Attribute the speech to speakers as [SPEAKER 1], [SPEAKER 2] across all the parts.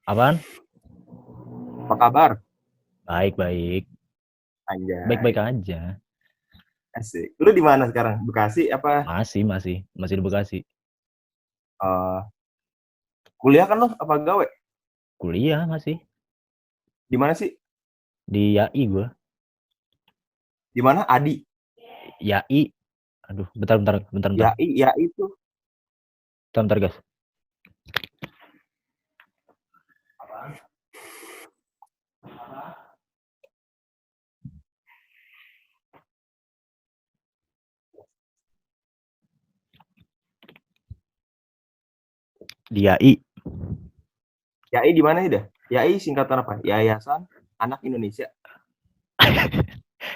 [SPEAKER 1] Apaan?
[SPEAKER 2] Apa kabar?
[SPEAKER 1] Baik.
[SPEAKER 2] Anjay,
[SPEAKER 1] Baik-baik aja.
[SPEAKER 2] asik. Lu di mana sekarang? Bekasi apa?
[SPEAKER 1] Masih di Bekasi.
[SPEAKER 2] eh Kuliah kan lu? Apa gawe?
[SPEAKER 1] Kuliah masih
[SPEAKER 2] Di mana sih?
[SPEAKER 1] di YAI gua.
[SPEAKER 2] Di mana? Adi.
[SPEAKER 1] YAI. Aduh, bentar.
[SPEAKER 2] Ya, ya itu.
[SPEAKER 1] Bentar, guys. Di YAI.
[SPEAKER 2] YAI di mana sih dah? YAI singkatan apa? Yayasan Anak Indonesia.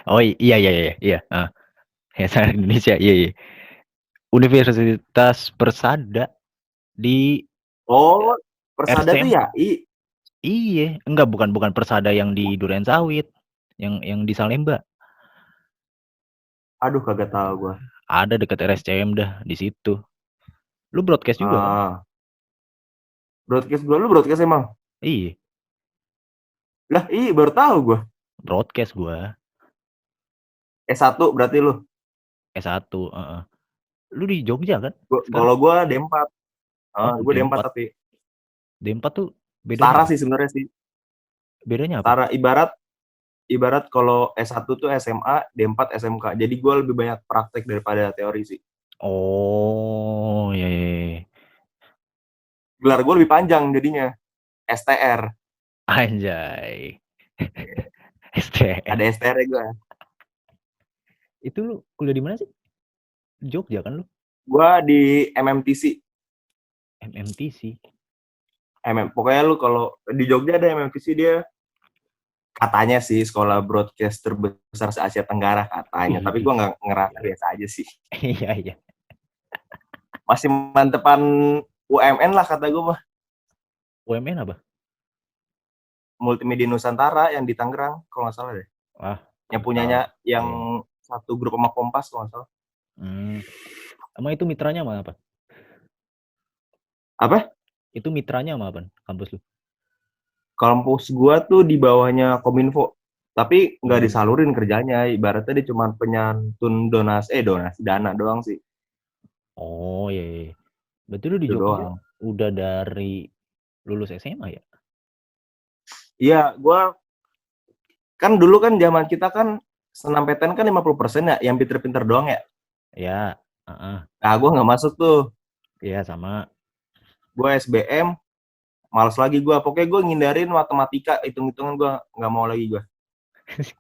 [SPEAKER 1] Oh iya. Ya, saya Indonesia. Iya. Universitas Persada di
[SPEAKER 2] Oh, Persada tuh
[SPEAKER 1] RCM.
[SPEAKER 2] YAI.
[SPEAKER 1] Iya, enggak bukan Persada yang di Duren Sawit, yang di Salemba.
[SPEAKER 2] Aduh, kagak tahu gua.
[SPEAKER 1] Ada dekat RSCM dah di situ. Lu broadcast juga kan?
[SPEAKER 2] Ah, broadcast gua, lu broadcast emang?
[SPEAKER 1] Iya,
[SPEAKER 2] Lah, baru tahu gua.
[SPEAKER 1] broadcast gua.
[SPEAKER 2] S1 berarti lu.
[SPEAKER 1] S1, heeh. Lu di Jogja kan sekarang?
[SPEAKER 2] Kalau gua D4.
[SPEAKER 1] Oh,
[SPEAKER 2] Gua D4
[SPEAKER 1] D4.
[SPEAKER 2] tapi
[SPEAKER 1] D4 tuh bedanya
[SPEAKER 2] setara
[SPEAKER 1] apa?
[SPEAKER 2] sih sebenarnya sih.
[SPEAKER 1] Bedanya apa?
[SPEAKER 2] Setara ibarat kalau S1 tuh SMA, D4 SMK. Jadi gue lebih banyak praktek daripada teori sih.
[SPEAKER 1] Oh, iya.
[SPEAKER 2] Gelar gue lebih panjang jadinya. STR.
[SPEAKER 1] Anjay. STR.
[SPEAKER 2] Ada STR gue.
[SPEAKER 1] Itu lu kuliah di mana sih? Jogja kan lu?
[SPEAKER 2] Gue di MMTC.
[SPEAKER 1] MMTC.
[SPEAKER 2] Pokoknya lu kalau di Jogja ada MMTC, dia katanya sih sekolah broadcast terbesar se Asia Tenggara katanya. Tapi gue nggak ngerasa, biasa aja sih.
[SPEAKER 1] Iya.
[SPEAKER 2] Masih mantepan UMN lah kata gue mah.
[SPEAKER 1] UMN apa?
[SPEAKER 2] Multimedia Nusantara yang di Tangerang kalau nggak salah deh.
[SPEAKER 1] Ah,
[SPEAKER 2] Yang
[SPEAKER 1] nggak
[SPEAKER 2] punyanya
[SPEAKER 1] tahu.
[SPEAKER 2] yang
[SPEAKER 1] Iya.
[SPEAKER 2] satu grup sama Kompas kalau nggak salah.
[SPEAKER 1] Emang itu mitranya sama apa?
[SPEAKER 2] Apa?
[SPEAKER 1] Itu mitranya sama apa? Kampus lu?
[SPEAKER 2] Kampus gua tuh di bawahnya Kominfo, tapi nggak
[SPEAKER 1] Hmm.
[SPEAKER 2] disalurin kerjanya, ibaratnya dia cuma penyantun donasi dana doang sih.
[SPEAKER 1] Oh, iya. Berarti lu di
[SPEAKER 2] Itu
[SPEAKER 1] Jogja
[SPEAKER 2] doang.
[SPEAKER 1] udah dari lulus SMA ya?
[SPEAKER 2] Iya, gua kan dulu kan zaman kita kan senam PTN kan 50% ya, yang pinter-pinter doang ya.
[SPEAKER 1] Ya, heeh.
[SPEAKER 2] Nah, gua nggak masuk tuh.
[SPEAKER 1] Iya sama.
[SPEAKER 2] Gua SBM, males lagi gua. Pokoknya gua ngindarin matematika, hitung-hitungan gua nggak mau lagi gua.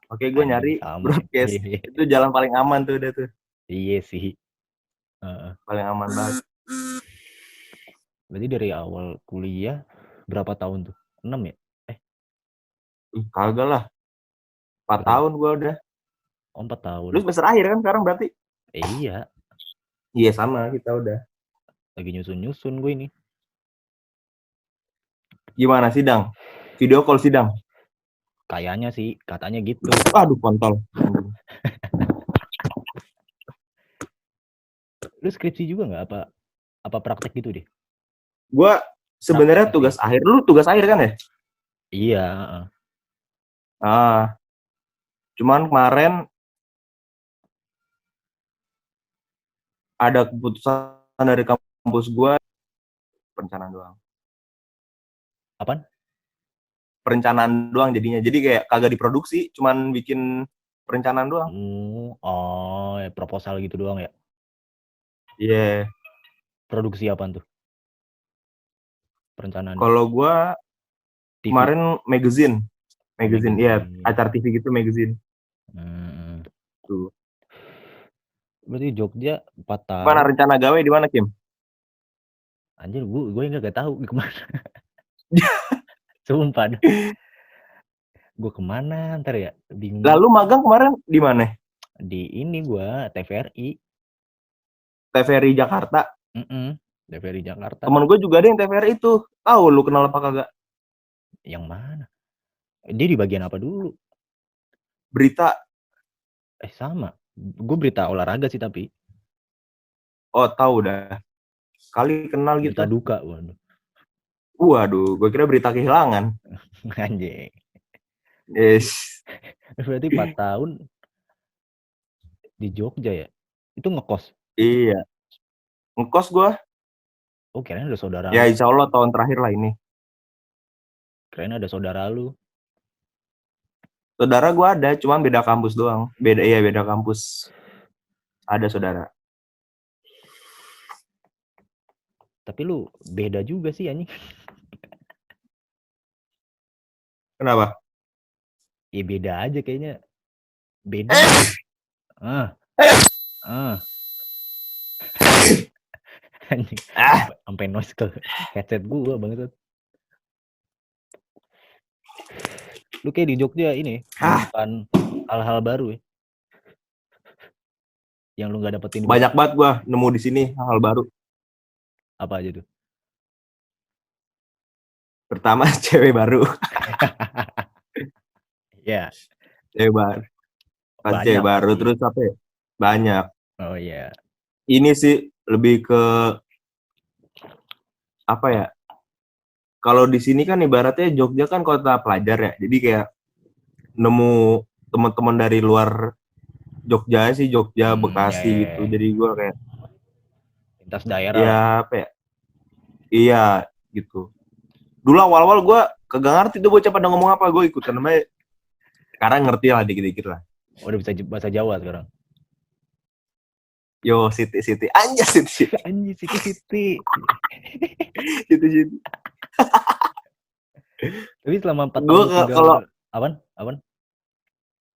[SPEAKER 2] Oke, gua
[SPEAKER 1] Anjing
[SPEAKER 2] nyari
[SPEAKER 1] sama.
[SPEAKER 2] broadcast.
[SPEAKER 1] Iya.
[SPEAKER 2] Itu jalan paling aman tuh, udah tuh.
[SPEAKER 1] Iya sih. Heeh.
[SPEAKER 2] Paling aman banget.
[SPEAKER 1] Berarti dari awal kuliah berapa tahun tuh? 6 ya? Eh,
[SPEAKER 2] Kagak lah. 4
[SPEAKER 1] berapa?
[SPEAKER 2] tahun gua udah.
[SPEAKER 1] Oh, 4
[SPEAKER 2] Lu
[SPEAKER 1] tahun.
[SPEAKER 2] semester akhir kan sekarang berarti?
[SPEAKER 1] Iya,
[SPEAKER 2] Iya sama, kita udah.
[SPEAKER 1] lagi nyusun-nyusun gue ini.
[SPEAKER 2] Gimana sidang? Video call sidang.
[SPEAKER 1] Kayaknya sih, katanya gitu.
[SPEAKER 2] Aduh, kontol.
[SPEAKER 1] Lu skripsi juga nggak apa praktek gitu deh?
[SPEAKER 2] Gua
[SPEAKER 1] Praktek
[SPEAKER 2] sebenarnya
[SPEAKER 1] nggak sih?
[SPEAKER 2] tugas akhir. Lu tugas akhir kan ya?
[SPEAKER 1] Iya, heeh.
[SPEAKER 2] Ah, cuman kemarin ada keputusan dari kampus gua, perencanaan doang.
[SPEAKER 1] Apaan?
[SPEAKER 2] Perencanaan doang jadinya. Jadi kayak kagak diproduksi, cuman bikin perencanaan doang.
[SPEAKER 1] Ya, proposal gitu doang ya.
[SPEAKER 2] Iya. Yeah.
[SPEAKER 1] Produksi apaan tuh? Perencanaannya.
[SPEAKER 2] Kalau gua
[SPEAKER 1] TV.
[SPEAKER 2] kemarin magazine.
[SPEAKER 1] Oh,
[SPEAKER 2] Magazine, iya,
[SPEAKER 1] magazine.
[SPEAKER 2] acara TV gitu magazine.
[SPEAKER 1] Hmm.
[SPEAKER 2] Tuh.
[SPEAKER 1] Berarti Jogja 4
[SPEAKER 2] Mana
[SPEAKER 1] tahun.
[SPEAKER 2] rencana gawe di mana, Kim?
[SPEAKER 1] Anjir, gue nggak tahu kemana. Sumpah dah. Gue kemana ntar ya? Bingung
[SPEAKER 2] Lalu
[SPEAKER 1] juga.
[SPEAKER 2] magang kemarin di mana?
[SPEAKER 1] Di ini gue TVRI.
[SPEAKER 2] TVRI Jakarta.
[SPEAKER 1] TVRI Jakarta.
[SPEAKER 2] Temen gue juga ada yang TVRI itu. Tahu lu kenal apa kagak?
[SPEAKER 1] Yang mana? Dia di bagian apa dulu?
[SPEAKER 2] Berita.
[SPEAKER 1] Sama. Gue berita olahraga sih tapi.
[SPEAKER 2] Oh, tahu dah. Kali kenal
[SPEAKER 1] Berita
[SPEAKER 2] gitu.
[SPEAKER 1] duka. Waduh.
[SPEAKER 2] Waduh, gue kira berita kehilangan.
[SPEAKER 1] Anjing.
[SPEAKER 2] Yes.
[SPEAKER 1] Berarti 4 tahun di Jogja ya? Itu ngekos?
[SPEAKER 2] Iya. Ngekos gue.
[SPEAKER 1] Oh, kirain ada saudara
[SPEAKER 2] Ya
[SPEAKER 1] lu.
[SPEAKER 2] insya Allah tahun terakhir lah ini.
[SPEAKER 1] Kirain ada saudara lu.
[SPEAKER 2] Saudara gue ada, cuma beda kampus doang. Beda kampus. Ada saudara.
[SPEAKER 1] Tapi lu beda juga sih anjing.
[SPEAKER 2] Kenapa?
[SPEAKER 1] Ya beda aja kayaknya. Beda. Ah. Anjing. Sampai noise ke headset gua bangsat. Lu kayak di Jogja ini menemukan hal-hal baru ya. Yang lu nggak dapetin.
[SPEAKER 2] Banyak banget gua nemu di sini hal baru.
[SPEAKER 1] Apa aja tuh?
[SPEAKER 2] Pertama cewek baru.
[SPEAKER 1] Ya.
[SPEAKER 2] Cewek baru. Pas cewek baru terus apa ya? Banyak.
[SPEAKER 1] Oh iya.
[SPEAKER 2] Ini sih lebih ke apa ya? Kalau di sini kan ibaratnya Jogja kan kota pelajar ya. Jadi kayak nemu teman-teman dari luar Jogja sih, Jogja, Bekasi gitu. Jadi gua kayak
[SPEAKER 1] lintas daerah.
[SPEAKER 2] Ya apa ya? Iya gitu. Dulu awal-awal gue kagak ngerti tuh bocah pada ngomong apa, gue ikutan namanya. Sekarang ngerti lah dikit-dikit lah.
[SPEAKER 1] Udah bisa bahasa Jawa sekarang.
[SPEAKER 2] Yo Siti anjir Siti.
[SPEAKER 1] Anjir Siti.
[SPEAKER 2] Siti.
[SPEAKER 1] Tapi selama 4 tahun
[SPEAKER 2] gue kalau
[SPEAKER 1] apaan?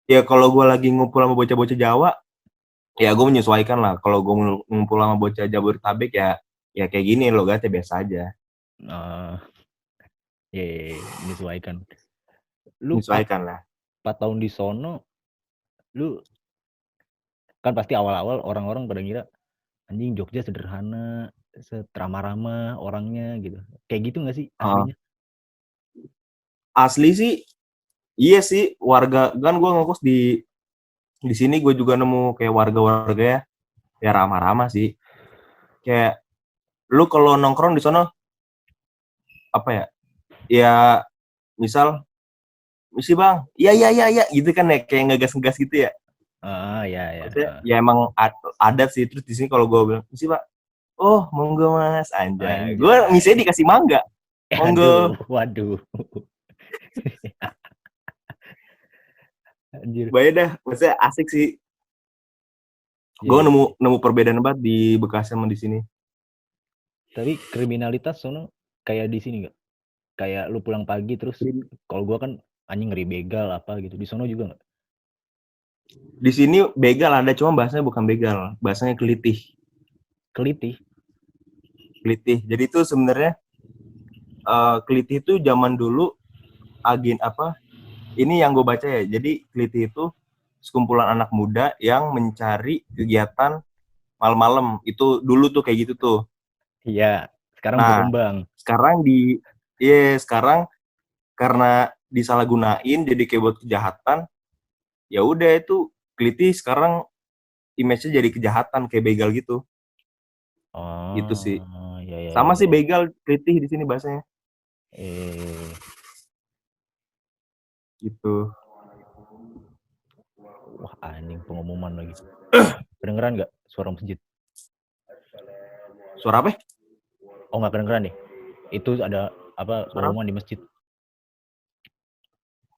[SPEAKER 2] Ya kalau gue lagi ngumpul sama bocah-bocah Jawa, ya gue menyesuaikan lah. Kalau gue ngumpul sama bocah Jabodetabek ya kayak gini lo gak biasa aja.
[SPEAKER 1] Ya, menyesuaikan.
[SPEAKER 2] Lu menyesuaikan lah.
[SPEAKER 1] 4 tahun di sono, lu kan pasti awal-awal orang-orang pada ngira anjing Jogja sederhana, seramah-ramah orangnya gitu. Kayak gitu nggak sih aslinya?
[SPEAKER 2] Asli sih, iya sih. Warga kan gue ngekos di sini, gue juga nemu kayak warga-warga ya ramah-ramah sih. Kayak lu kalau nongkrong di sono apa ya? Ya misal misi bang, iya gitu kan ya, kayak ngegas gitu ya.
[SPEAKER 1] Ya.
[SPEAKER 2] Ya emang ada sih. Terus di sini kalau gue bilang misi pak, oh monggo mas, anjay. Gue misalnya dikasih mangga, monggo.
[SPEAKER 1] Waduh. Anjir.
[SPEAKER 2] Baik dah, maksudnya asik sih. Gue nemu perbedaan banget di Bekasi sama di sini.
[SPEAKER 1] Tapi kriminalitas sono kayak di sini nggak? Kayak lu pulang pagi terus, kalau gue kan anjing ngeri begal apa gitu. Di sono juga nggak?
[SPEAKER 2] Di sini begal ada, cuma bahasanya bukan begal, bahasanya kelitih.
[SPEAKER 1] Kelitih.
[SPEAKER 2] Jadi itu sebenarnya kelitih itu zaman dulu agen apa? Ini yang gue baca ya. Jadi kelitih itu sekumpulan anak muda yang mencari kegiatan malam-malam. Itu dulu tuh kayak gitu tuh.
[SPEAKER 1] Iya, sekarang berkembang.
[SPEAKER 2] Sekarang karena disalahgunain jadi kayak buat kejahatan. Ya udah itu kelitih sekarang image-nya jadi kejahatan kayak begal gitu. Gitu sih.
[SPEAKER 1] Ya,
[SPEAKER 2] sama sih begal kelitih di sini bahasanya. Gitu.
[SPEAKER 1] Wah anjing pengumuman lagi. Kedengeran nggak suara masjid?
[SPEAKER 2] Suara apa?
[SPEAKER 1] Oh nggak kedengeran nih. Itu ada apa pengumuman di masjid?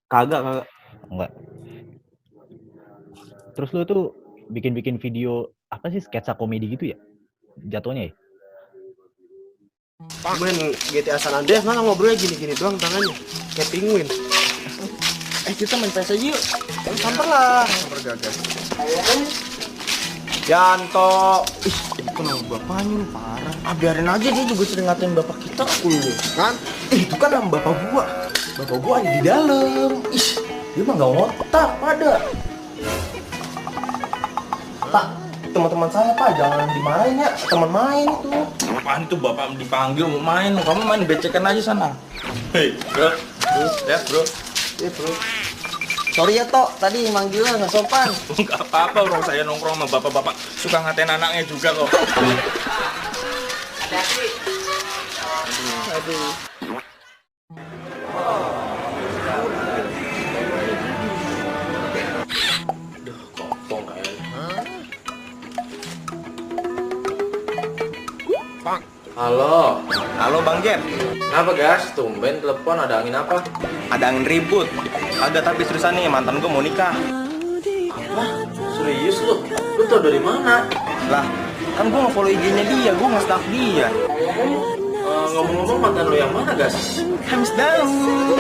[SPEAKER 2] Kagak.
[SPEAKER 1] Enggak. Terus lu tuh bikin video apa sih, sketsa komedi gitu ya? Jatuhnya ya?
[SPEAKER 3] Main GTA San Andreas mana ngobrolnya gini-gini doang tangannya kayak penguin. Kita main PS aja yuk. Samper lah. Samper gagas. Yanto. Itu nama bapaknya lu parah. Biarin aja, dia juga sering ngatain bapak kita kan. Itu kan nama bapak gua. Bapak gua ada di dalam. Dia mah gak ngotak pada. Pak, teman-teman saya pak jangan dimarahin ya, teman main itu.
[SPEAKER 4] Apaan tuh bapak dipanggil mau main, kamu main becekan aja sana. Hei bro, lihat bro.
[SPEAKER 3] Iya bro. Sorry ya Tok, tadi manggilnya nggak sopan.
[SPEAKER 4] Nggak apa-apa bro, saya nongkrong sama bapak-bapak suka ngatain anaknya juga kok.
[SPEAKER 3] Aduh. Duh, kopong kayaknya. Halo.
[SPEAKER 4] Halo Bang Jet,
[SPEAKER 3] Kenapa gas? Tumben telepon, ada angin apa?
[SPEAKER 4] ada angin ribut. Agak tapi seriusan nih, mantan gue mau nikah.
[SPEAKER 3] Wah, serius lu? Lu tau dari mana?
[SPEAKER 4] Lah, kan gue nge-follow IG-nya dia, gue nge-stalk dia.
[SPEAKER 3] Ngomong-ngomong mantan lu yang mana gas?
[SPEAKER 4] Hamis Daud.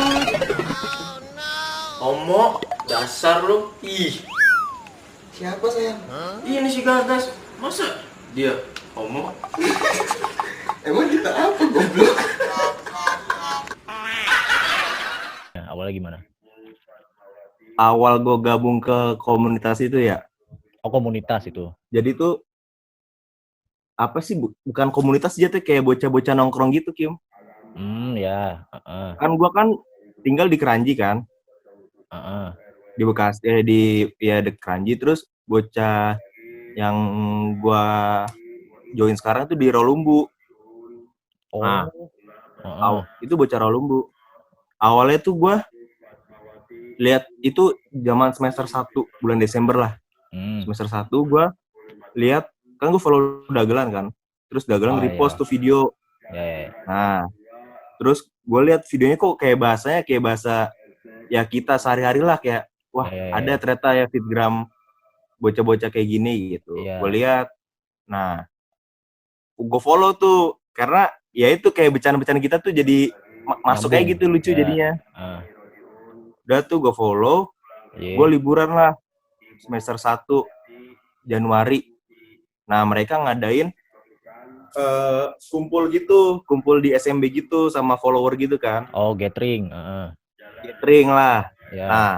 [SPEAKER 3] Homo, dasar lu. Ih. Siapa sayang? Ini si Gagas. Masa dia homo? Emang kita apa goblok?
[SPEAKER 1] Nah, awalnya gimana?
[SPEAKER 2] Awal gue gabung ke komunitas itu ya,
[SPEAKER 1] Oh, komunitas itu.
[SPEAKER 2] jadi tuh apa sih, bukan komunitas aja tuh, kayak bocah-bocah nongkrong gitu Kim.
[SPEAKER 1] Ya.
[SPEAKER 2] Kan gue kan tinggal di Keranji kan, di Bekasi, di Keranji. Terus bocah yang gue join sekarang tuh di Rolumbu.
[SPEAKER 1] Oh.
[SPEAKER 2] Nah, itu bocah Rolumbu. Awalnya tuh gue lihat itu zaman semester 1 bulan Desember lah. Semester 1 gue lihat, kan gue follow Dagelan kan. Terus Dagelan repost tuh video. Nah, terus gue lihat videonya kok kayak bahasanya kayak bahasa ya kita sehari-hari lah, kayak wah ada ternyata ya fitgram bocah-bocah kayak gini gitu. Gue lihat. Nah, gue follow tuh karena ya itu kayak bercanda-bercanda kita tuh jadi masuk kayak gitu, lucu jadinya. Udah tuh gue follow. Gue liburan lah semester 1 Januari. Nah, mereka ngadain kumpul di SMB gitu sama follower gitu kan.
[SPEAKER 1] Oh, gathering.
[SPEAKER 2] Gathering lah.
[SPEAKER 1] Ya.
[SPEAKER 2] Nah,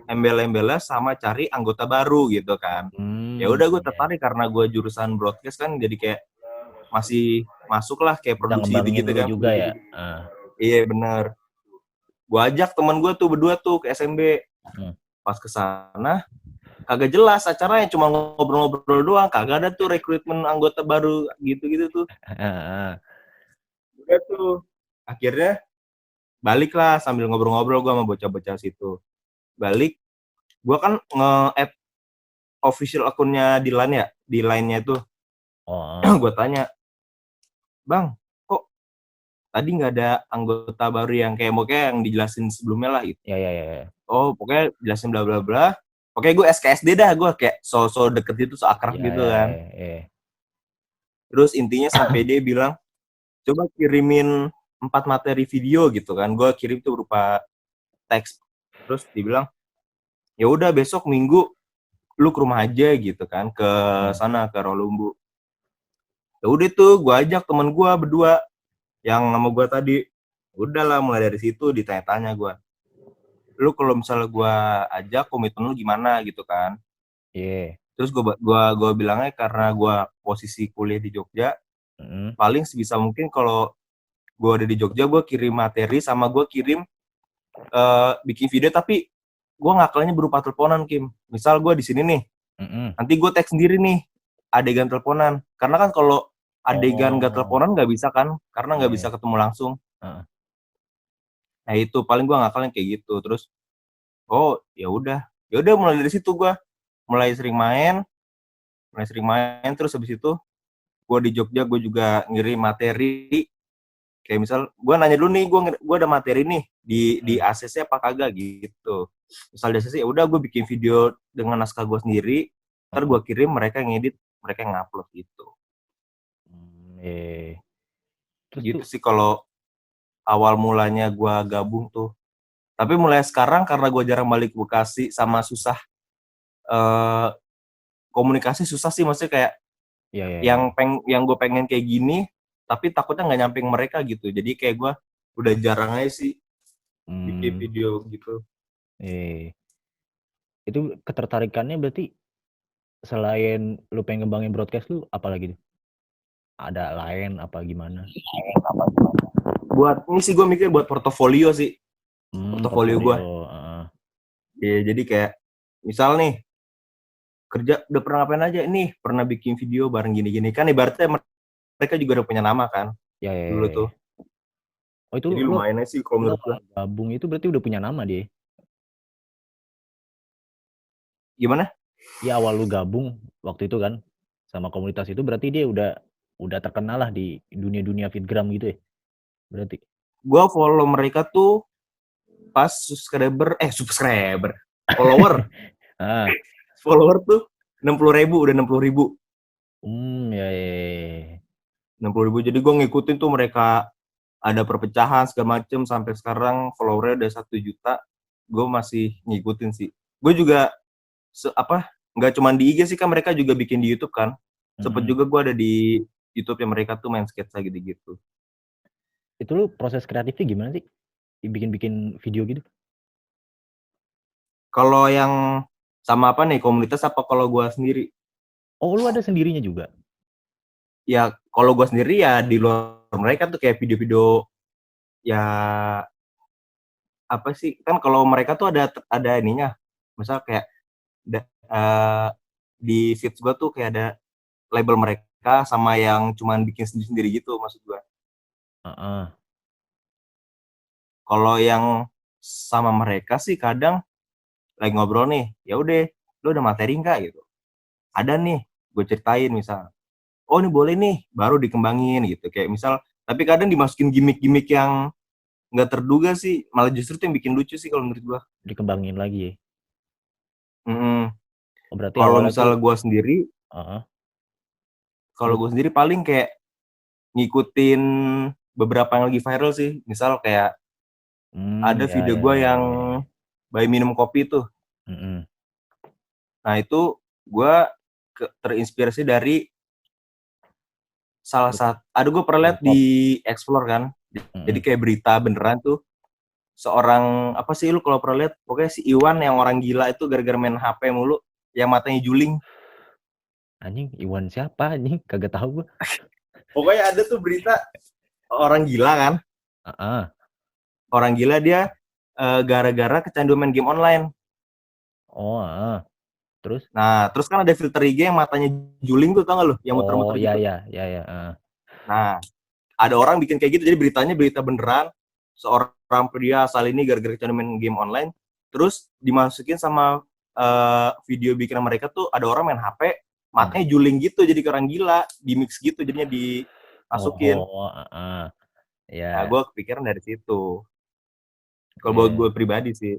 [SPEAKER 2] embel-embelnya sama cari anggota baru gitu kan. Ya udah gue tertarik karena gue jurusan broadcast kan, jadi kayak masih masuk lah kayak produksi gitu kan.
[SPEAKER 1] Juga ya.
[SPEAKER 2] Iya bener. Gue ajak teman gue tuh berdua tuh ke SMB. Pas kesana kagak jelas acaranya, cuma ngobrol-ngobrol doang, kagak ada tuh rekrutmen anggota baru gitu-gitu tuh. Udah tuh akhirnya balik lah sambil ngobrol-ngobrol gue sama bocah-bocah situ. Balik, gue kan nge-add official akunnya di line ya, di line-nya itu. Gue tanya, Bang, kok tadi nggak ada anggota baru yang kayak yang dijelasin sebelumnya lah gitu.
[SPEAKER 1] Ya.
[SPEAKER 2] Oh, pokoknya jelasin bla bla bla. Oke, gue SKSD dah, gue kayak so deket itu, so akrab gitu kan. Terus intinya sampai dia bilang, coba kirimin 4 materi video gitu kan. Gue kirim tuh berupa teks. Terus dia bilang, ya udah besok Minggu lu ke rumah aja gitu kan, ke sana ke Rolumbu. Ya udah tuh gue ajak temen gue berdua yang sama gue tadi. Udahlah, mulai dari situ ditanya-tanya gue, lu kalau misalnya gue ajak komitmen lu gimana gitu kan. Terus gue bilangnya karena gue posisi kuliah di Jogja, paling sebisa mungkin kalau gue ada di Jogja gue kirim materi sama gue kirim bikin video, tapi gue ngakalnya berupa teleponan Kim. Misal gue di sini nih, nanti gue tag sendiri nih adegan teleponan, karena kan kalau adegan gak teleponan nggak bisa kan, karena nggak bisa ketemu langsung. Nah itu paling gue ngakalnya kayak gitu. Terus oh ya udah mulai dari situ gue mulai sering main. Terus habis itu gue di Jogja gue juga ngirim materi, kayak misal gue nanya dulu nih, gue ada materi nih di ACC apa kagak gitu. Misal di ACC ya udah gue bikin video dengan naskah gue sendiri, ntar gue kirim, mereka ngedit, mereka ngupload gitu. Terus gitu sih kalau awal mulanya gue gabung tuh. Tapi mulai sekarang karena gue jarang balik ke Bekasi sama susah komunikasi, susah sih, maksudnya kayak yang gue pengen kayak gini tapi takutnya nggak nyampe mereka gitu. Jadi kayak gue udah jarang aja sih bikin video gitu.
[SPEAKER 1] Itu ketertarikannya berarti selain lu pengen ngembangin broadcast, lu apa lagi tuh? Ada lain apa gimana?
[SPEAKER 2] Buat ini sih gue mikir buat portofolio sih. Portofolio gue. Ya, jadi kayak misal nih kerja udah pernah ngapain aja, nih pernah bikin video bareng gini-gini kan, ibaratnya mereka juga udah punya nama kan.
[SPEAKER 1] Ya, ya,
[SPEAKER 2] dulu
[SPEAKER 1] ya,
[SPEAKER 2] tuh.
[SPEAKER 1] ya. Oh itu
[SPEAKER 2] Jadi
[SPEAKER 1] lo
[SPEAKER 2] lumayan sih kalau
[SPEAKER 1] lo
[SPEAKER 2] menurut gua.
[SPEAKER 1] gabung itu berarti udah punya nama dia.
[SPEAKER 2] Gimana?
[SPEAKER 1] Ya awal lu gabung waktu itu kan sama komunitas itu berarti dia udah terkenal lah di dunia fitgram gitu ya. Berarti.
[SPEAKER 2] Gua follow mereka tuh pas subscriber, follower,
[SPEAKER 1] Ah,
[SPEAKER 2] follower tuh 60.000, udah 60.000,
[SPEAKER 1] ya, ya, ya.
[SPEAKER 2] 60.000. Jadi gue ngikutin tuh mereka ada perpecahan segala macem sampai sekarang followernya udah 1 juta. Gue masih ngikutin sih. Gue juga nggak cuma di IG sih kan, mereka juga bikin di YouTube kan. Sempet
[SPEAKER 1] Mm-mm.
[SPEAKER 2] juga gue ada di YouTube yang mereka tuh main sketsa gitu-gitu.
[SPEAKER 1] Itu lu proses kreatifnya gimana sih? Bikin video gitu?
[SPEAKER 2] Kalau yang sama apa nih, komunitas apa kalau gue sendiri?
[SPEAKER 1] Oh, lu ada sendirinya juga?
[SPEAKER 2] Ya kalau gue sendiri ya di luar mereka tuh kayak video-video ya apa sih, kan kalau mereka tuh ada ininya, misal kayak di feeds gue tuh kayak ada label mereka sama yang cuman bikin sendiri-sendiri gitu maksud gue.
[SPEAKER 1] Heeh.
[SPEAKER 2] Kalau yang sama mereka sih kadang lagi ngobrol nih, ya udah, lu ada materi nggak gitu, ada nih, gue ceritain misal, oh ini boleh nih, baru dikembangin gitu, kayak misal. Tapi kadang dimasukin gimmick-gimmick yang nggak terduga sih, malah justru itu yang bikin lucu sih kalau menurut gue.
[SPEAKER 1] Dikembangin lagi ya. Oh, berarti
[SPEAKER 2] Kalau
[SPEAKER 1] awalnya tuh
[SPEAKER 2] misal gue sendiri,
[SPEAKER 1] heeh.
[SPEAKER 2] kalau
[SPEAKER 1] Lu
[SPEAKER 2] gue sendiri paling kayak ngikutin beberapa yang lagi viral sih, misal kayak ada
[SPEAKER 1] ya,
[SPEAKER 2] video
[SPEAKER 1] ya,
[SPEAKER 2] gue
[SPEAKER 1] ya,
[SPEAKER 2] yang
[SPEAKER 1] ya, ya.
[SPEAKER 2] by minum kopi tuh.
[SPEAKER 1] Mm-mm.
[SPEAKER 2] Nah itu gue terinspirasi dari salah satu, gue pernah lihat
[SPEAKER 1] K-pop.
[SPEAKER 2] di Explore kan, jadi
[SPEAKER 1] Mm-mm.
[SPEAKER 2] kayak berita beneran tuh, seorang apa sih, lu kalau pernah lihat, pokoknya si Iwan yang orang gila itu gara-gara main HP mulu, yang matanya juling.
[SPEAKER 1] Anjing, Iwan siapa anjing? Kagak tahu gua.
[SPEAKER 2] Pokoknya ada tuh berita orang gila kan,
[SPEAKER 1] Heeh.
[SPEAKER 2] orang gila dia gara-gara kecanduan main game online.
[SPEAKER 1] Oh, heeh. Terus?
[SPEAKER 2] Nah terus kan ada filter IG yang matanya juling tuh, tau gak lu, yang
[SPEAKER 1] Oh,
[SPEAKER 2] muter-muter
[SPEAKER 1] ya,
[SPEAKER 2] gitu.
[SPEAKER 1] ya, ya, ya.
[SPEAKER 2] Nah ada orang bikin kayak gitu, jadi beritanya berita beneran, seorang pria asal ini gara-gara kecanduan main game online, terus dimasukin sama video bikinan mereka tuh ada orang main HP, matanya juling gitu, jadi orang gila, di mix gitu jadinya dimasukin.
[SPEAKER 1] Oh, heeh.
[SPEAKER 2] Nah
[SPEAKER 1] Ya,
[SPEAKER 2] gue kepikiran dari situ, kalau buat
[SPEAKER 1] ya.
[SPEAKER 2] gue pribadi sih.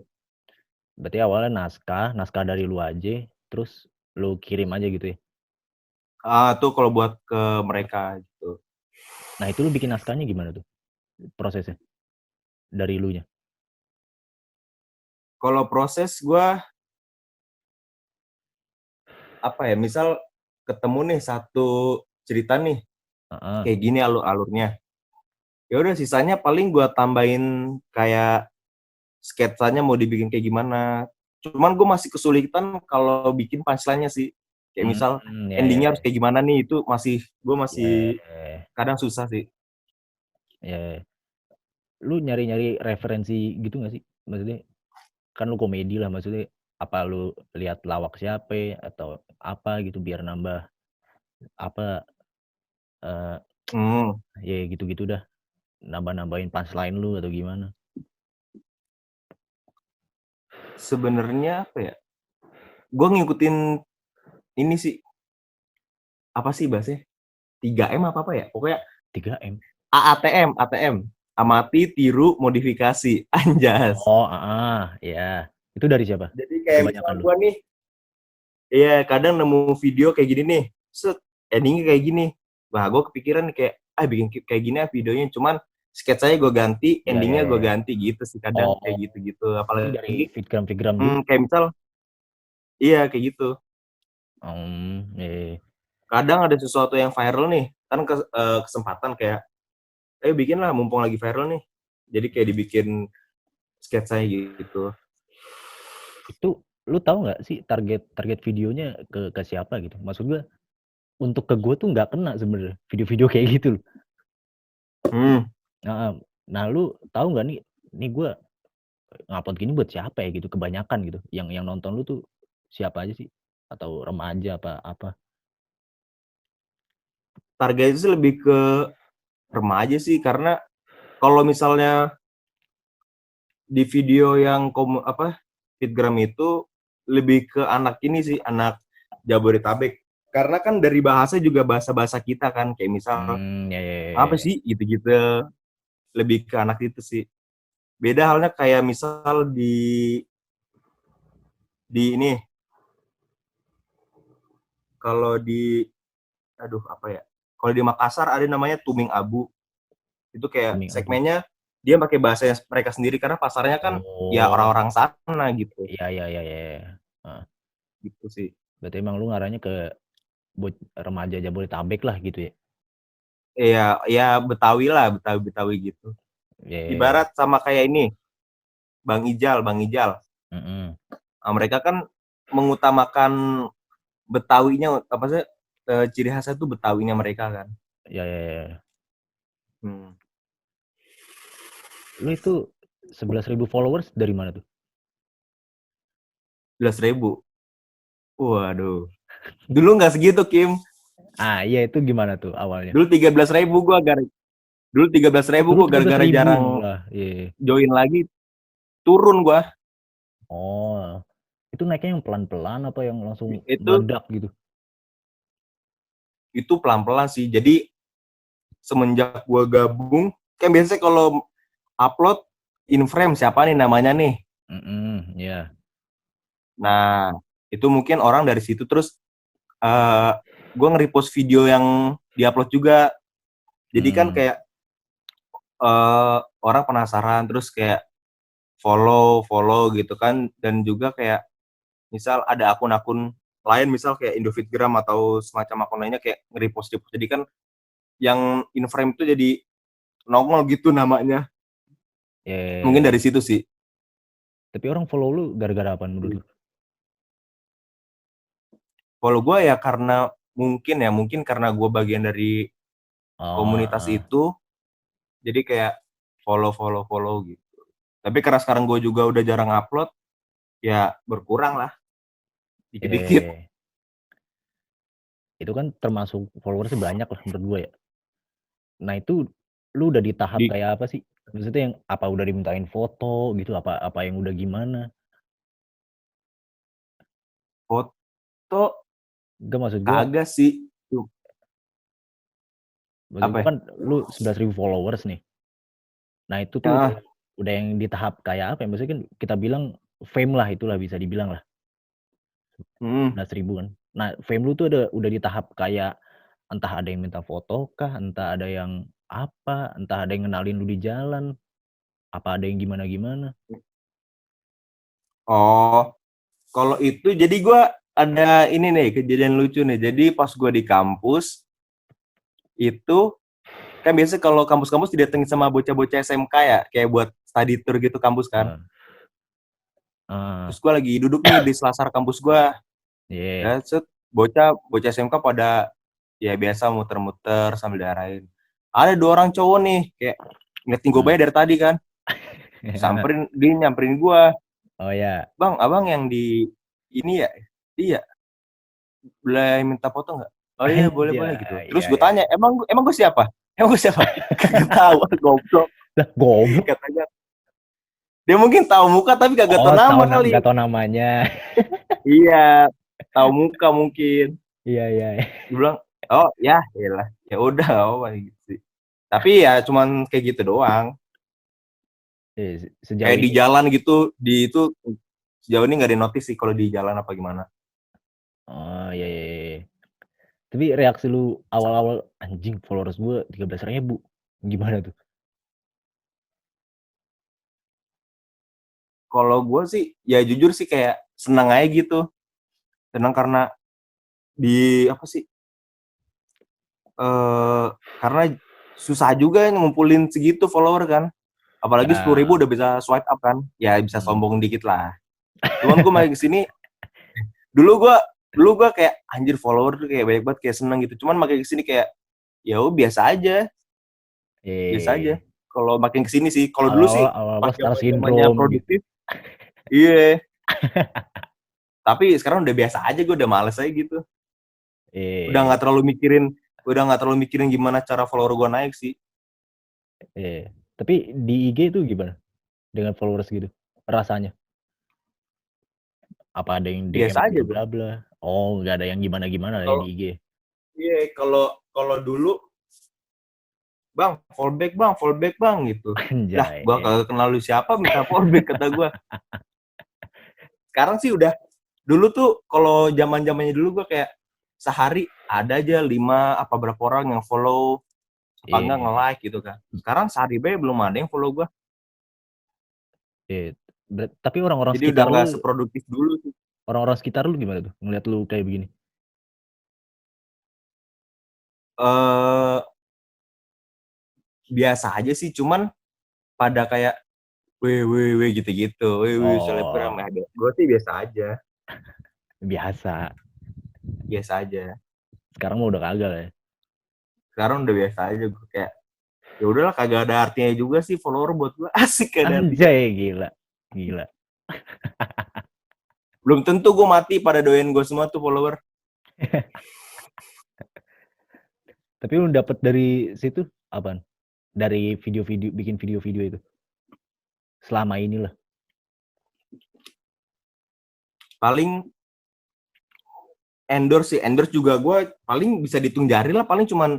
[SPEAKER 1] Berarti awalnya naskah dari lu aja, terus lu kirim aja gitu ya.
[SPEAKER 2] Tuh kalau buat ke mereka gitu.
[SPEAKER 1] Nah, itu lu bikin naskahnya gimana tuh? Prosesnya dari lu nya.
[SPEAKER 2] Kalau proses gue apa ya, misal ketemu nih satu cerita nih
[SPEAKER 1] Heeh.
[SPEAKER 2] kayak gini alurnya, ya udah sisanya paling gue tambahin kayak sketsanya mau dibikin kayak gimana. Cuman gue masih kesulitan kalau bikin punchline-nya sih, kayak misal
[SPEAKER 1] Ya, ya,
[SPEAKER 2] endingnya
[SPEAKER 1] ya.
[SPEAKER 2] harus kayak gimana nih, itu gue masih
[SPEAKER 1] Ya,
[SPEAKER 2] kadang susah sih.
[SPEAKER 1] ya. Lu nyari-nyari referensi gitu nggak sih? Maksudnya kan lu komedi lah, maksudnya apa lu lihat lawak siapa atau apa gitu biar nambah apa eh ya gitu-gitu dah. Nambah-nambahin punchline lu atau gimana?
[SPEAKER 2] Sebenarnya apa ya, gue ngikutin ini sih, apa sih bahasanya, 3M apa ya, pokoknya
[SPEAKER 1] 3M.
[SPEAKER 2] ATM, amati, tiru, modifikasi. Anjas.
[SPEAKER 1] Oh, ya. Itu dari siapa?
[SPEAKER 2] Jadi kayak misal
[SPEAKER 1] Kebanyakan lu.
[SPEAKER 2] gue nih, iya kadang nemu video kayak gini nih, set, endingnya kayak gini, wah gue kepikiran nih kayak, bikin kayak gini videonya, cuman sketsanya gue ganti,
[SPEAKER 1] Ya, ya,
[SPEAKER 2] endingnya gue
[SPEAKER 1] ya.
[SPEAKER 2] ganti gitu sih, kadang
[SPEAKER 1] Oh,
[SPEAKER 2] kayak gitu-gitu.
[SPEAKER 1] itu dari
[SPEAKER 2] Apalagi
[SPEAKER 1] fitgram juga.
[SPEAKER 2] kayak misal, iya kayak gitu.
[SPEAKER 1] Ya, ya.
[SPEAKER 2] Kadang ada sesuatu yang viral nih, kan kesempatan kayak, bikin lah mumpung lagi viral nih. Jadi kayak dibikin sketsanya gitu.
[SPEAKER 1] Itu lu tahu nggak sih target videonya ke siapa gitu? Maksud gua untuk ke gue tuh nggak kena sebenarnya video-video kayak gitu loh. Nah, lu tahu nggak nih gue ngupload gini buat siapa ya gitu, kebanyakan gitu. Yang nonton lu tuh siapa aja sih? Atau remaja apa?
[SPEAKER 2] Target itu sih lebih ke remaja sih, karena kalau misalnya di video yang Fitgram itu lebih ke anak ini sih, anak Jabodetabek. Karena kan dari bahasa juga bahasa-bahasa kita kan, kayak misal
[SPEAKER 1] Ya, ya, ya,
[SPEAKER 2] apa
[SPEAKER 1] ya.
[SPEAKER 2] sih gitu-gitu, lebih ke anak itu sih. Beda halnya kayak misal di ini, kalau di apa ya? Kalau di Makassar ada namanya Tuming Abu. Itu kayak
[SPEAKER 1] Tuming Abu.
[SPEAKER 2] segmennya dia pakai bahasa yang mereka sendiri karena pasarnya kan ya
[SPEAKER 1] Oh,
[SPEAKER 2] orang-orang sana gitu.
[SPEAKER 1] iya, iya, iya, iya. Heeh.
[SPEAKER 2] Gitu sih.
[SPEAKER 1] Berarti emang lu ngarahnya ke remaja Jabodetabek lah gitu ya?
[SPEAKER 2] Iya, ya Betawi lah, Betawi gitu.
[SPEAKER 1] Ya, ya, ya.
[SPEAKER 2] Ibarat sama kayak ini, Bang Ijal.
[SPEAKER 1] Mm-mm.
[SPEAKER 2] Nah, mereka kan mengutamakan Betawinya, apa sih, ciri khasnya tuh Betawinya mereka kan.
[SPEAKER 1] Ya, ya, ya.
[SPEAKER 2] Hmm.
[SPEAKER 1] Lu itu 11.000 followers dari mana tuh?
[SPEAKER 2] 11.000. Waduh. Dulu nggak segitu, Kim.
[SPEAKER 1] Ah, iya itu gimana tuh awalnya?
[SPEAKER 2] Dulu 13.000 gua
[SPEAKER 1] Dulu
[SPEAKER 2] gara-gara
[SPEAKER 1] 13.000
[SPEAKER 2] jarang
[SPEAKER 1] lah. Iya.
[SPEAKER 2] join lagi, turun gua.
[SPEAKER 1] Oh, itu naiknya yang pelan-pelan apa yang langsung
[SPEAKER 2] Itu
[SPEAKER 1] meledak gitu?
[SPEAKER 2] pelan-pelan sih. Jadi semenjak gua gabung, kan biasanya kalau upload in frame siapa nih namanya nih.
[SPEAKER 1] Ya.
[SPEAKER 2] Nah, itu mungkin orang dari situ terus gue nge-repost video yang diupload juga. Jadi kan kayak orang penasaran terus kayak follow gitu kan, dan juga kayak misal ada akun-akun lain misal kayak Indofitgram atau semacam akun lainnya kayak nge-repost. Jadi kan yang in frame itu jadi nongol gitu namanya.
[SPEAKER 1] Ya.
[SPEAKER 2] Mungkin dari situ sih.
[SPEAKER 1] Tapi orang follow lu gara-gara apa menurut lu?
[SPEAKER 2] Follow gue ya karena mungkin karena gue bagian dari komunitas itu, jadi kayak follow gitu. Tapi karena sekarang gue juga udah jarang upload, ya berkurang lah dikit-dikit.
[SPEAKER 1] Itu kan termasuk followersnya banyak lah menurut gue ya. Nah itu lu udah di tahap kayak apa sih? Maksudnya yang apa udah dimintain foto gitu? Apa yang udah gimana?
[SPEAKER 2] Foto
[SPEAKER 1] Enggak, maksud gue.
[SPEAKER 2] kagak sih.
[SPEAKER 1] Maksud gue kan lu 11.000 followers nih. Nah itu tuh udah yang di tahap kayak apa ya? Maksudnya kan kita bilang fame lah, itulah bisa dibilang lah. 11.000 kan. Nah fame lu tuh udah di tahap kayak entah ada yang minta foto kah, entah ada yang apa, entah ada yang ngenalin lu di jalan, apa ada yang gimana-gimana.
[SPEAKER 2] Oh, kalau itu jadi gue ada ini nih kejadian lucu nih. Jadi pas gue di kampus itu kan biasa kalau kampus-kampus didatengin sama bocah-bocah SMK ya, kayak buat study tour gitu kampus kan. Terus gue lagi duduk nih di selasar kampus gue. Ya, bocah SMK pada ya biasa muter-muter sambil diarahin. Ada 2 orang cowok nih kayak ngeliatin gue banyak dari tadi kan. Dia nyamperin gue.
[SPEAKER 1] Oh ya.
[SPEAKER 2] Bang, abang yang di ini ya? Iya. Boleh minta foto nggak? Oh iya, boleh gitu. Terus gue tanya, emang gue siapa? Kagak tahu, goblok.
[SPEAKER 1] Goblok.
[SPEAKER 2] Katanya. Dia mungkin tahu muka tapi kagak tahu nama kali.
[SPEAKER 1] Gak tahu namanya.
[SPEAKER 2] Iya, tahu muka mungkin.
[SPEAKER 1] Iya.
[SPEAKER 2] Dia bilang, oh ya, iyalah. Ya udah, apa gitu. Tapi ya cuman kayak gitu doang. Kayak di jalan gitu, itu sejauh ini nggak ada notice sih kalau di jalan apa gimana.
[SPEAKER 1] Oh iya. Tapi reaksi lu awal-awal, anjing followers gue 13.000, gimana tuh?
[SPEAKER 2] Kalau gue sih, ya jujur sih kayak senang aja gitu. Senang karena apa sih? Karena susah juga ngumpulin segitu follower kan. Apalagi 10.000 udah bisa swipe up kan. Ya bisa sombong dikit lah. Cuman gue makin kesini, dulu gue kayak anjir follower tuh kayak banyak banget, kayak seneng gitu. Cuman makin kesini kayak ya biasa aja. Biasa aja. Kalau makin kesini sih, kalau dulu sih pas namanya produktif. Iya. Tapi sekarang udah biasa aja, gue udah males aja gitu. Udah nggak terlalu mikirin gimana cara follower gue naik sih.
[SPEAKER 1] Tapi di IG itu gimana? Dengan followers gitu, rasanya? Apa ada yang DM
[SPEAKER 2] Biasa aja
[SPEAKER 1] bla
[SPEAKER 2] gue.
[SPEAKER 1] bla bla? Oh, nggak ada yang gimana-gimana ya
[SPEAKER 2] Kalau
[SPEAKER 1] di IG?
[SPEAKER 2] iya, kalau dulu bang, fallback bang gitu. Lah, gua
[SPEAKER 1] Anjay.
[SPEAKER 2] kagak kenal lu siapa minta fallback kata gua. Sekarang sih udah, dulu tuh kalau zaman-zamannya dulu gua kayak sehari ada aja 5 apa berapa orang yang follow apa enggak
[SPEAKER 1] Iya,
[SPEAKER 2] nge-like gitu kan. Sekarang sehari bae belum ada yang follow gua.
[SPEAKER 1] iya. Tapi orang-orang
[SPEAKER 2] Jadi udah
[SPEAKER 1] sekitar
[SPEAKER 2] nggak
[SPEAKER 1] lu
[SPEAKER 2] seproduktif dulu sih.
[SPEAKER 1] orang-orang sekitar lu gimana tuh ngeliat lu kayak begini?
[SPEAKER 2] Eh biasa aja sih, cuman pada kayak weh gitu-gitu. Weh selebgram
[SPEAKER 1] Oh,
[SPEAKER 2] ada. Gua sih biasa aja,
[SPEAKER 1] biasa.
[SPEAKER 2] biasa aja.
[SPEAKER 1] Sekarang mah udah kagak lah ya.
[SPEAKER 2] Sekarang udah biasa aja gua kayak ya udahlah kagak ada artinya juga sih follower buat gua. Asik gak ada artinya.
[SPEAKER 1] Anjay, gila. Gila.
[SPEAKER 2] Belum tentu gue mati pada doain gue semua tuh follower.
[SPEAKER 1] Tapi lu dapet dari situ apaan? Dari video-video, bikin video-video itu? Selama inilah.
[SPEAKER 2] Paling endorse sih, endorse juga gue paling bisa dihitung jari lah, paling cuman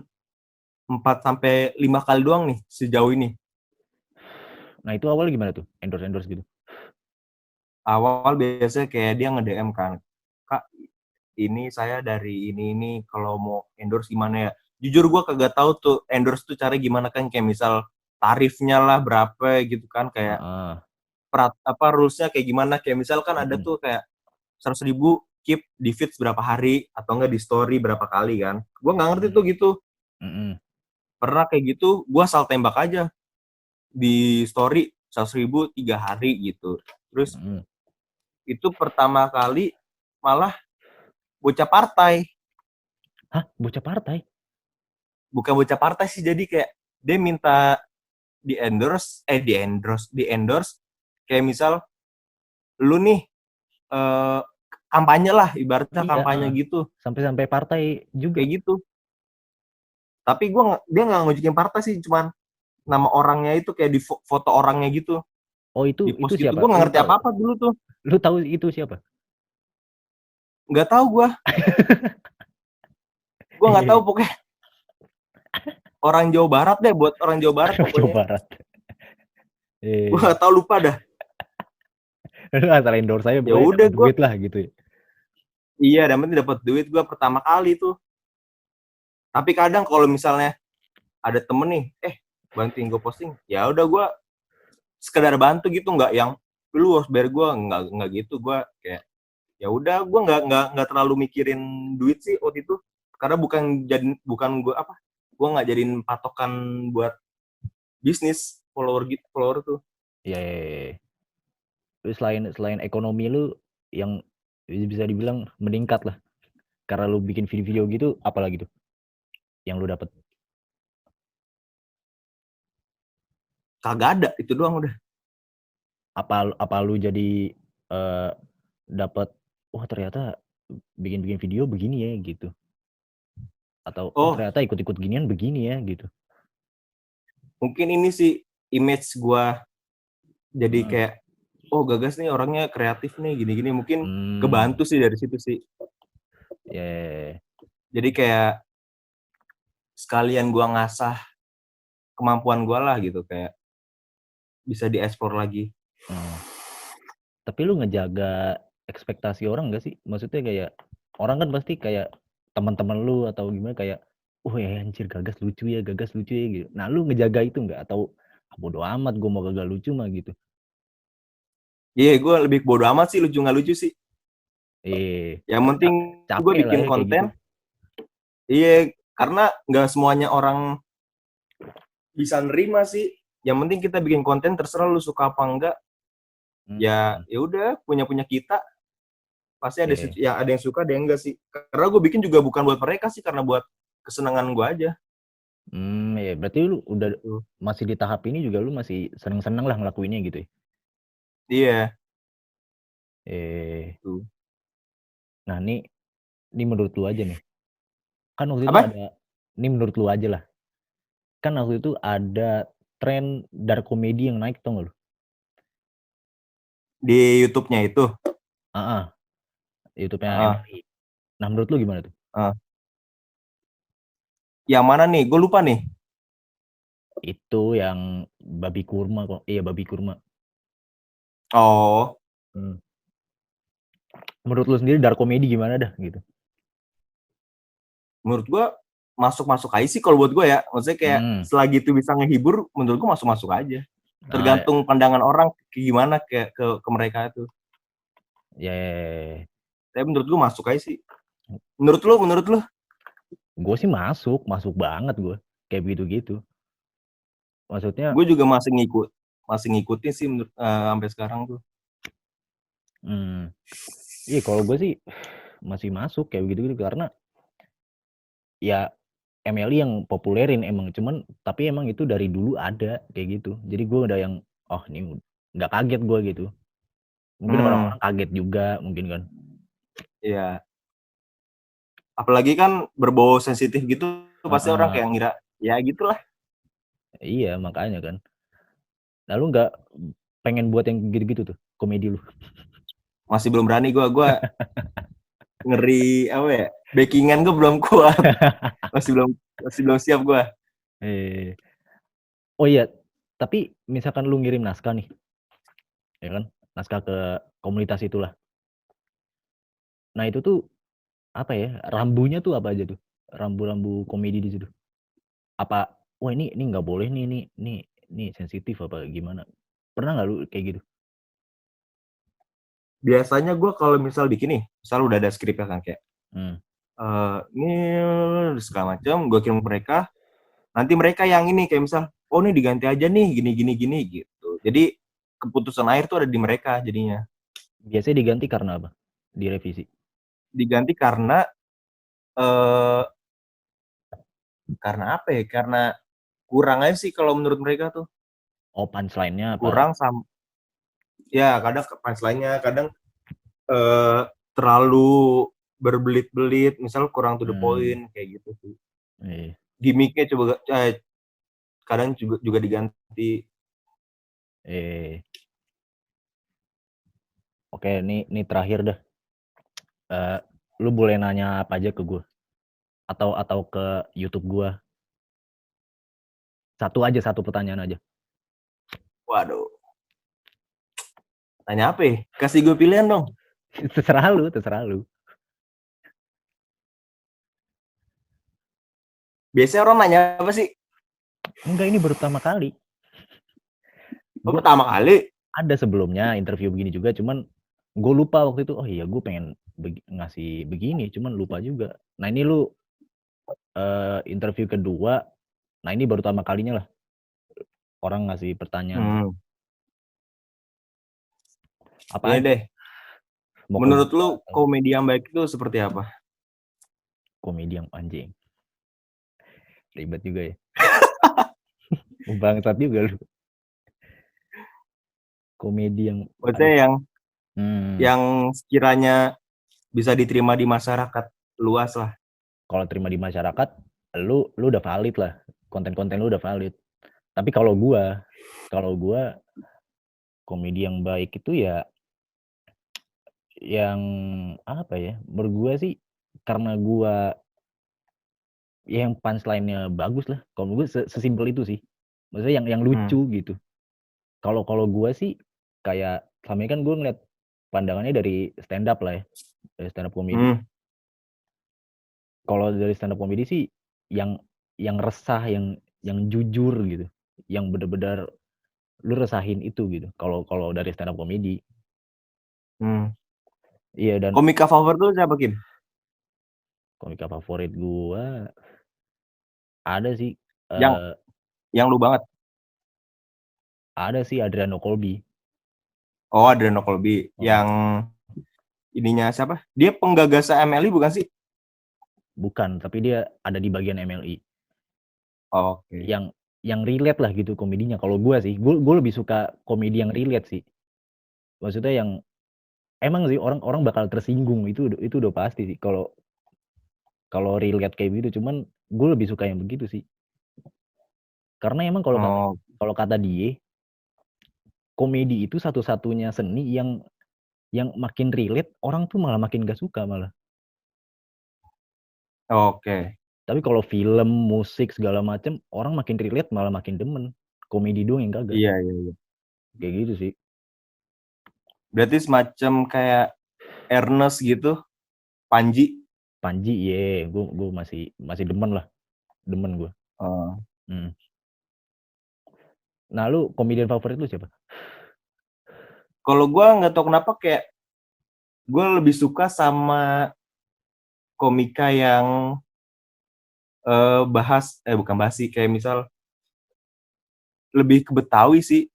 [SPEAKER 2] 4-5 kali doang nih sejauh ini.
[SPEAKER 1] Nah itu awalnya gimana tuh? Endorse gitu?
[SPEAKER 2] Awal biasanya kayak dia nge-DM kan, Kak ini saya dari ini kalau mau endorse gimana ya? Jujur gue kagak tahu tuh endorse tuh cara gimana kan, kayak misal tarifnya lah berapa gitu kan, kayak
[SPEAKER 1] Heeh.
[SPEAKER 2] rulesnya kayak gimana, kayak misal kan ada
[SPEAKER 1] Mm-mm.
[SPEAKER 2] tuh kayak 100.000 keep di feed berapa hari atau enggak di story berapa kali kan. Gue nggak ngerti tuh gitu.
[SPEAKER 1] Mm-mm.
[SPEAKER 2] Pernah kayak gitu, gue asal tembak aja di story 100.000 3 hari gitu. Terus
[SPEAKER 1] Mm-mm.
[SPEAKER 2] itu pertama kali malah bocah partai.
[SPEAKER 1] Hah? Bocah partai?
[SPEAKER 2] Bukan bocah partai sih, jadi kayak dia minta di endorse kayak misal lu nih eh, kampanye lah, ibaratnya
[SPEAKER 1] Iya.
[SPEAKER 2] kampanye gitu.
[SPEAKER 1] Sampai partai juga.
[SPEAKER 2] Kayak gitu. Tapi dia nggak nunjukin partai sih, cuman nama orangnya itu kayak di foto orangnya gitu,
[SPEAKER 1] Oh
[SPEAKER 2] di
[SPEAKER 1] itu
[SPEAKER 2] post gitu.
[SPEAKER 1] siapa?
[SPEAKER 2] Gue nggak ngerti apa-apa dulu tuh.
[SPEAKER 1] Lu tahu itu siapa?
[SPEAKER 2] Nggak tahu gue nggak tahu pokoknya orang Jawa Barat deh, buat orang Jawa Barat
[SPEAKER 1] Jawa
[SPEAKER 2] pokoknya.
[SPEAKER 1] Barat.
[SPEAKER 2] Gue nggak tahu, lupa dah.
[SPEAKER 1] Lu asal endorse saya
[SPEAKER 2] Ya
[SPEAKER 1] pokoknya
[SPEAKER 2] udah
[SPEAKER 1] dapat
[SPEAKER 2] gue,
[SPEAKER 1] duit lah gitu ya.
[SPEAKER 2] iya, dan penting dapat duit gue pertama kali tuh. Tapi kadang kalau misalnya ada temen nih, bantuin gue posting, ya udah gue sekedar bantu gitu, nggak yang lu harus bayar gue, nggak gitu. Gue kayak ya udah, gue nggak terlalu mikirin duit sih waktu itu, karena bukan gue apa, gue nggak jadiin patokan buat bisnis follower tuh.
[SPEAKER 1] Iya. Terus selain ekonomi lu yang bisa dibilang meningkat lah. Karena lu bikin video-video gitu, apalagi tuh yang lu dapat?
[SPEAKER 2] Kagak ada, itu doang udah.
[SPEAKER 1] Apa lu jadi dapat wah ternyata bikin video begini ya gitu. Atau oh ternyata ikut-ikut ginian begini ya gitu.
[SPEAKER 2] Mungkin ini sih image gue, jadi kayak Gagas nih orangnya kreatif nih gini-gini, mungkin kebantu sih dari situ sih. Jadi kayak sekalian gue ngasah kemampuan gue lah gitu, kayak bisa diekspor lagi.
[SPEAKER 1] Tapi lu ngejaga ekspektasi orang gak sih? Maksudnya kayak orang kan pasti kayak teman-teman lu atau gimana kayak ya anjir Gagas lucu ya gitu. Nah lu ngejaga itu nggak? Atau bodo amat gue mau gagal lucu mah gitu?
[SPEAKER 2] Iya, gue lebih bodo amat sih lucu nggak lucu sih. Yang penting gue bikin konten. Gitu. Iya, karena nggak semuanya orang bisa nerima sih. Yang penting kita bikin konten, terserah lu suka apa enggak. Ya udah, punya kita. Pasti ada yang suka, ada yang enggak sih. Karena gue bikin juga bukan buat mereka sih, karena buat kesenangan gue aja.
[SPEAKER 1] Ya berarti lu udah masih di tahap ini juga lu masih seneng-seneng lah ngelakuinnya gitu ya?
[SPEAKER 2] Iya.
[SPEAKER 1] Nah ini menurut lu aja nih. Kan waktu itu ini menurut lu aja lah. Kan waktu itu ada tren dark comedy yang naik, tau nggak lu?
[SPEAKER 2] Di YouTube-nya itu.
[SPEAKER 1] YouTube-nya
[SPEAKER 2] Heeh.
[SPEAKER 1] MLI. Nah, menurut lu gimana tuh?
[SPEAKER 2] Yang mana nih? Gue lupa nih.
[SPEAKER 1] Itu yang babi kurma kok. Iya, babi kurma.
[SPEAKER 2] Oh,
[SPEAKER 1] Menurut lu sendiri dark comedy gimana dah gitu?
[SPEAKER 2] menurut gue masuk-masuk aja sih kalau buat gue ya. Maksudnya kayak selagi itu bisa ngehibur, menurut gue masuk-masuk aja. Tergantung pandangan orang kayak gimana ke mereka itu.
[SPEAKER 1] Ya.
[SPEAKER 2] Tapi menurut gue masuk aja sih. Menurut lu?
[SPEAKER 1] Gue sih masuk banget gue. Kayak begitu-gitu. Maksudnya
[SPEAKER 2] gue juga masih ngikutin sih menurut sampai sekarang tuh.
[SPEAKER 1] Iya, kalau gue sih masih masuk kayak begitu karena ya MLI yang populerin emang, cuman tapi emang itu dari dulu ada kayak gitu. Jadi gue udah yang ini nggak kaget gue gitu. Mungkin orang-orang kaget juga mungkin kan.
[SPEAKER 2] Iya. Apalagi kan berbau sensitif gitu, pasti orang kayak ngira ya gitulah.
[SPEAKER 1] Iya, makanya kan. Lalu nggak pengen buat yang gitu-gitu tuh, komedi lu?
[SPEAKER 2] Masih belum berani gue ngeri apa ya? Backingan gue belum kuat. masih belum siap gue.
[SPEAKER 1] Oh iya, tapi misalkan lu ngirim naskah nih, ya kan? Naskah ke komunitas itulah. Nah itu tuh apa ya? Rambunya tuh apa aja tuh? Rambu-rambu komedi di situ. Apa? Wah ini nggak boleh nih, ini sensitif apa gimana? Pernah nggak lu kayak gitu?
[SPEAKER 2] Biasanya gue kalau misal bikin nih, misal udah ada skripnya kan kayak, ini segala macam, gue kirim ke mereka. Nanti mereka yang ini kayak misal, oh ini diganti aja nih, gini gitu. Jadi keputusan akhir tuh ada di mereka jadinya.
[SPEAKER 1] Biasanya diganti karena apa? Direvisi?
[SPEAKER 2] Diganti karena apa ya? Karena kurang aja sih kalau menurut mereka tuh.
[SPEAKER 1] Oh, punchline-nya apa?
[SPEAKER 2] Kurang ya kadang punchline-nya, kadang terlalu berbelit-belit, misal kurang to the point kayak gitu sih. Gimmicknya coba kadang juga diganti.
[SPEAKER 1] Oke, ini terakhir dah. Lu boleh nanya apa aja ke gue atau ke YouTube gue. Satu pertanyaan aja.
[SPEAKER 2] Waduh. Tanya apa ya? Kasih gue pilihan dong.
[SPEAKER 1] Terserah lu.
[SPEAKER 2] Biasanya orang nanya apa sih?
[SPEAKER 1] Enggak, ini baru pertama kali.
[SPEAKER 2] Pertama kali?
[SPEAKER 1] Ada sebelumnya interview begini juga, cuman gue lupa waktu itu. Oh iya, gue pengen ngasih begini, cuman lupa juga. Nah ini lu interview kedua. Nah ini baru pertama kalinya lah orang ngasih pertanyaan. Apa
[SPEAKER 2] ini deh. Menurut lu komedi yang baik itu seperti apa?
[SPEAKER 1] Komedi yang anjing. Ribet juga ya. Bangsat juga lu. Komedi yang
[SPEAKER 2] maksudnya yang sekiranya bisa diterima di masyarakat luas lah.
[SPEAKER 1] Kalau terima di masyarakat, lu udah valid lah. Konten-konten lu udah valid. Tapi kalau gua komedi yang baik itu ya yang apa ya? Menurut gua sih karena gua yang punchline-nya bagus lah. Kalau gua sesimpel itu sih. Maksudnya yang lucu gitu. Kalau gua sih kayak selama ini kan gua ngeliat pandangannya dari stand up lah ya. Dari stand up komedi. Kalau dari stand up komedi sih yang resah, yang jujur gitu. Yang benar-benar lu resahin itu gitu. Kalau dari stand up komedi. Iya, dan
[SPEAKER 2] komika favorit lu siapa, Kim?
[SPEAKER 1] Komika favorit gua ada sih
[SPEAKER 2] yang lu banget.
[SPEAKER 1] Ada sih Adriano Colby.
[SPEAKER 2] Oh, Adriano Colby. Yang ininya siapa? Dia penggagas MLI bukan sih?
[SPEAKER 1] Bukan, tapi dia ada di bagian MLI.
[SPEAKER 2] Oke.
[SPEAKER 1] Yang relate lah gitu komedinya. Kalau gua sih, gua lebih suka komedi yang relate sih. Maksudnya yang emang sih orang bakal tersinggung, itu udah pasti sih kalau relate kayak gitu. Cuman gue lebih suka yang begitu sih. Karena emang kalau kalau kata dia, komedi itu satu-satunya seni yang makin relate, orang tuh malah makin gak suka malah.
[SPEAKER 2] Oke.
[SPEAKER 1] Tapi kalau film, musik segala macem, orang makin relate malah makin demen. Komedi doang yang kagak.
[SPEAKER 2] Iya, iya, iya.
[SPEAKER 1] Kayak gitu sih.
[SPEAKER 2] Berarti semacam kayak Ernest gitu, Panji.
[SPEAKER 1] Panji, gue masih demen lah. Demen gue.
[SPEAKER 2] Oh.
[SPEAKER 1] Nah, lu komedian favorit lu siapa?
[SPEAKER 2] Kalau gue nggak tahu kenapa kayak gue lebih suka sama komika yang bukan bahas sih, kayak misal lebih ke Betawi sih.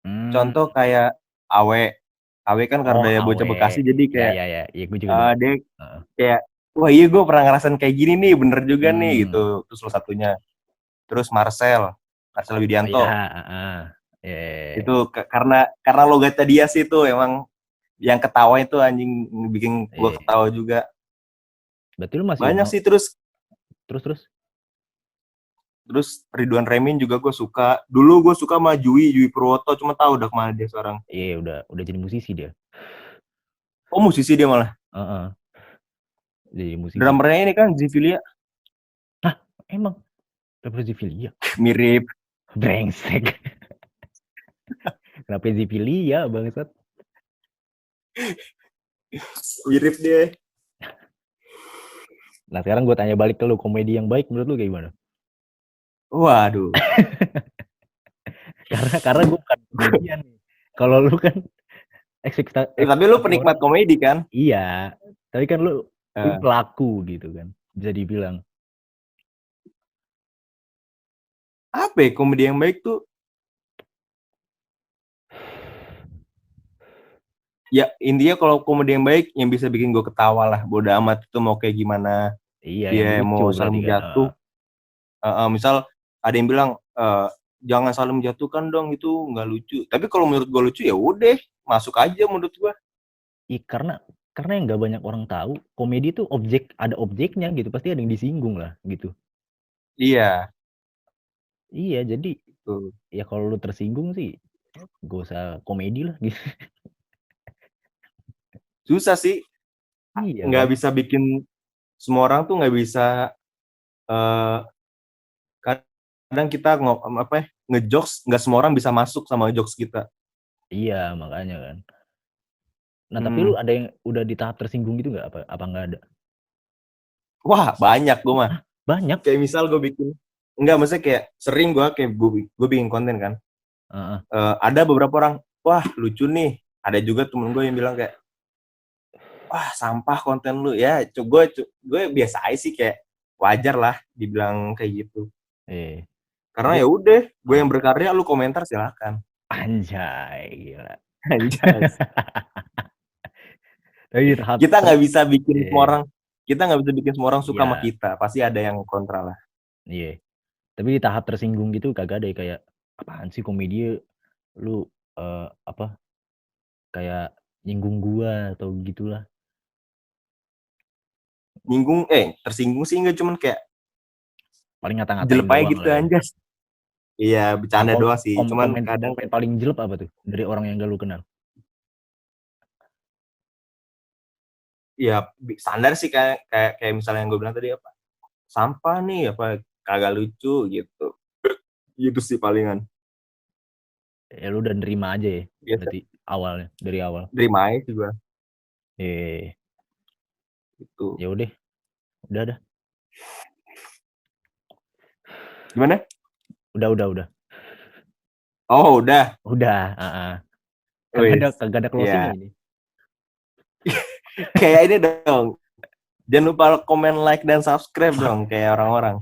[SPEAKER 2] Contoh kayak Awe kan karena dia bocah
[SPEAKER 1] Awe.
[SPEAKER 2] Bekasi jadi kayak
[SPEAKER 1] Ya, gue juga
[SPEAKER 2] dia kayak wah iya gue pernah ngerasain kayak gini nih, bener juga nih gitu. Terus salah satunya. Terus Marcel Widianto. Itu karena logatnya dia sih tuh emang yang ketawa itu anjing bikin gue ketawa juga.
[SPEAKER 1] Berarti lu masih
[SPEAKER 2] banyak sih. Terus Ridwan Remin juga gue suka. Dulu gue suka sama Jui Purwoto, cuma tahu udah kemana dia sekarang.
[SPEAKER 1] Iya, udah jadi musisi dia.
[SPEAKER 2] Oh, musisi dia malah.
[SPEAKER 1] Jadi musisi.
[SPEAKER 2] Drummernya ini kan Zivilia.
[SPEAKER 1] Hah, emang? Drummer Zivilia?
[SPEAKER 2] Mirip.
[SPEAKER 1] Brengsek. Kenapa Zivilia bangsat?
[SPEAKER 2] Mirip dia.
[SPEAKER 1] Nah, sekarang gue tanya balik ke lu, komedi yang baik menurut lu kayak gimana?
[SPEAKER 2] Waduh.
[SPEAKER 1] karena gue bukan komedian nih. Kalau lu kan
[SPEAKER 2] tapi lu penikmat komedi kan?
[SPEAKER 1] Iya, tapi kan lu pelaku gitu kan, bisa dibilang.
[SPEAKER 2] Apa ya komedi yang baik tuh? Ya intinya kalau komedi yang baik yang bisa bikin gue ketawa lah, bodo amat itu mau kayak gimana.
[SPEAKER 1] Iya,
[SPEAKER 2] dia mau saling jatuh. Misal ada yang bilang jangan saling menjatuhkan dong, itu nggak lucu. Tapi kalau menurut gue lucu ya udah masuk aja menurut gue.
[SPEAKER 1] Iya, karena yang nggak banyak orang tahu komedi itu ada objeknya gitu, pasti ada yang disinggung lah gitu.
[SPEAKER 2] Iya,
[SPEAKER 1] jadi ya kalau lu tersinggung sih gak usah komedi lah gitu.
[SPEAKER 2] Susah sih.
[SPEAKER 1] Iya,
[SPEAKER 2] nggak bisa bikin semua orang tuh nggak bisa. Kadang kita ngejokes, nggak semua orang bisa masuk sama jokes kita.
[SPEAKER 1] Iya, makanya kan. Nah, tapi lu ada yang udah di tahap tersinggung gitu nggak? Apa nggak ada?
[SPEAKER 2] Wah, banyak gue mah.
[SPEAKER 1] Banyak.
[SPEAKER 2] Kayak misal gue bikin, maksudnya kayak sering gue bikin konten kan. Ada beberapa orang, wah lucu nih. Ada juga temen gue yang bilang kayak, wah sampah konten lu ya. Gue biasa aja sih, kayak wajar lah dibilang kayak gitu. Karena ya udah, gue yang berkarya, lu komentar silakan.
[SPEAKER 1] Anjay, gila.
[SPEAKER 2] Anjay. Kita nggak bisa bikin semua orang suka sama kita. Pasti ada yang kontra lah.
[SPEAKER 1] Iya. Tapi di tahap tersinggung gitu kagak ada kayak apaan sih komedi lu kayak nyinggung gua atau gitulah.
[SPEAKER 2] Nyinggung tersinggung sih enggak, cuman kayak
[SPEAKER 1] paling ngata-ngatain
[SPEAKER 2] jelek aja gitu anjas. Iya, bercanda doang sih. Cuman kadang
[SPEAKER 1] paling jelek apa tuh dari orang yang gak lu kenal?
[SPEAKER 2] Ya standar sih kayak misalnya yang gue bilang tadi, apa sampah nih, apa kagak lucu gitu. Gitu sih palingan.
[SPEAKER 1] Ya lu udah nerima aja ya. Berarti dari awal.
[SPEAKER 2] Nerima aja sih gue. Gitu.
[SPEAKER 1] Ya udah dah.
[SPEAKER 2] Gimana?
[SPEAKER 1] Udah.
[SPEAKER 2] Oh, udah.
[SPEAKER 1] Kagak ada closing ini.
[SPEAKER 2] Kayak ini dong. Jangan lupa komen, like, dan subscribe dong kayak orang-orang.